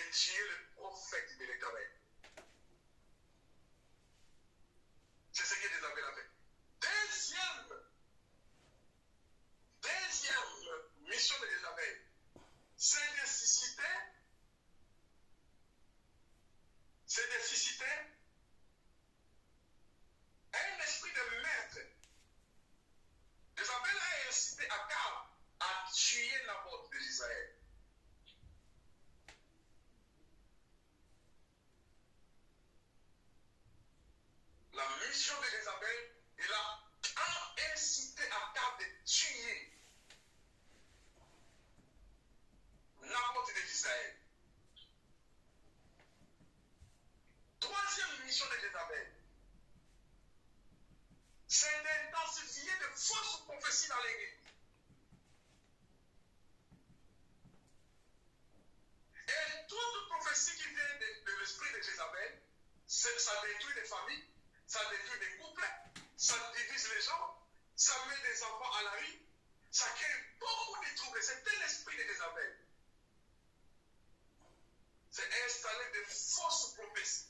de tuer le prophète de l'Éternel. C'est ce que Jézabel a fait. Deuxième mission de Jézabel, c'est de susciter un esprit de maître. Jézabel a incité Akab à tuer Naboth de Israël. La mission de Jézabel, il a incité Akab de tuer Naboth de Israël. Troisième mission de Jézabel, c'est d'intensifier de fausses prophéties dans l'église. Et toute prophétie qui vient de l'esprit de Jézabel, ça détruit des familles, ça détruit des couples, ça divise les gens, ça met des enfants à la rue, ça crée beaucoup de troubles. C'est un esprit de Jézabel. C'est installer de fausses prophéties.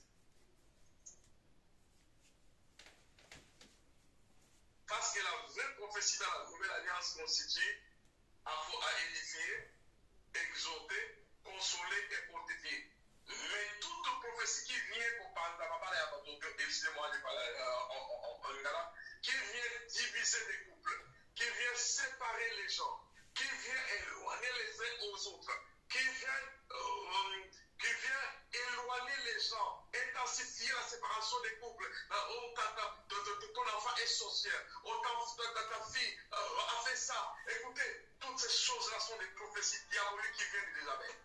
Parce que la vraie prophétie dans la nouvelle alliance constitue à édifier, exhorter, consoler et fortifier. Mais toute prophétie qui vient pour parler, excusez-moi de parler en lingala, qui vient diviser des couples, qui vient séparer les gens, qui vient éloigner les uns aux autres, qui vient éloigner les gens, intensifier la séparation des couples. Ton enfant est sorcière, ta fille a fait ça. Écoutez, toutes ces choses-là sont des prophéties diaboliques qui viennent de Jézabel.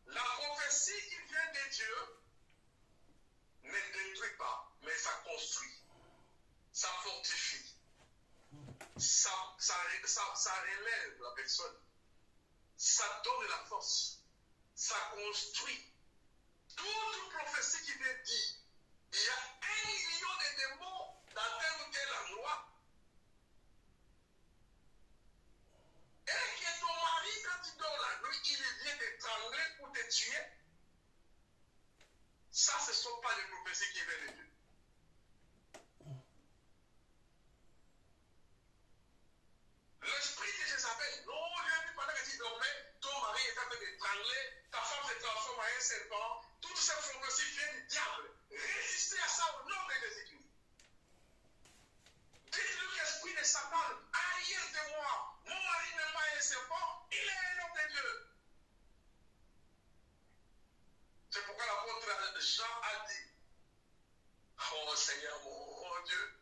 La prophétie qui vient de Dieu ne détruit pas, mais ça construit, ça fortifie, ça relève la personne, ça donne la force, ça construit. Toute prophétie qui vient dire il y a 1 million de démons dans telle ou telle endroit, et que ton mari, quand il dort la nuit, il vient t'étrangler pour te tuer. Ça, ce ne sont pas les prophéties qui viennent de Dieu. L'esprit de Jézabel, non, je dis pendant que tu dormais, ton mari est en train d'étrangler, ta femme se transforme en un serpent. Toutes ces prophéties viennent du diable. Résistez à ça au nom de Jésus-Christ. Dites-lui l'esprit de Satan, arrière de moi. Mon mari n'est pas un serpent, il est un homme de Dieu. C'est pourquoi l'apôtre Jean a dit, oh Seigneur mon Dieu,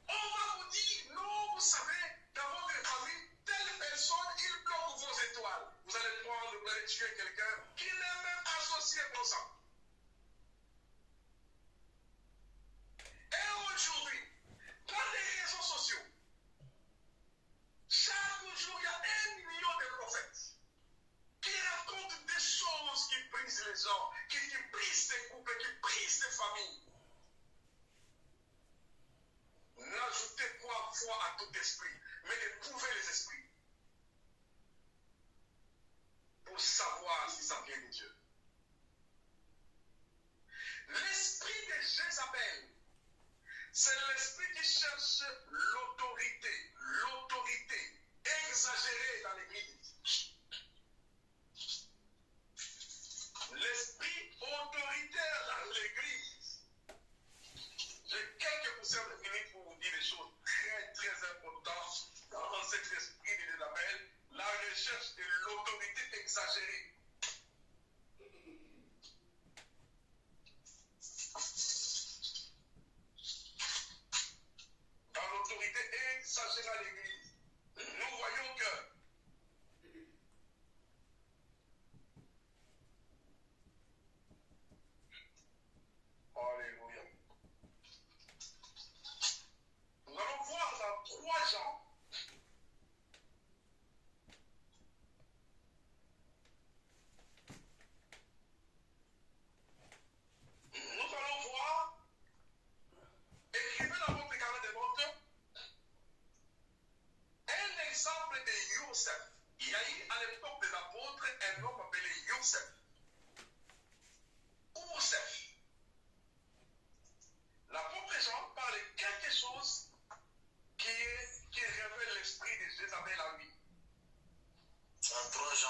on va vous dire, non, vous savez, dans votre famille, telle personne, il bloque vos étoiles. Vous allez prendre, vous allez tuer quelqu'un qui n'est même associé comme ça. Et aujourd'hui, dans les réseaux sociaux, chaque jour, il y a 1 million de prophètes qui racontent des choses qui brisent les gens, qui brisent des couples, qui brisent des familles. N'ajoutez pas foi à tout esprit, mais éprouvez les esprits pour savoir si ça vient de Dieu. L'esprit de Jézabel, c'est l'esprit qui cherche l'autorité exagérée dans l'église. L'esprit autoritaire dans l'église. J'ai quelques poussières de minutes pour vous dire des choses très très importantes dans cet esprit de Jézabel, la recherche de l'autorité exagérée. Dans l'autorité exagérée à l'église, nous voyons que alléluia. Nous allons voir dans 3 Jean. Nous allons voir, écrivez dans votre carnet de notes, un exemple de un homme appelé Youssef.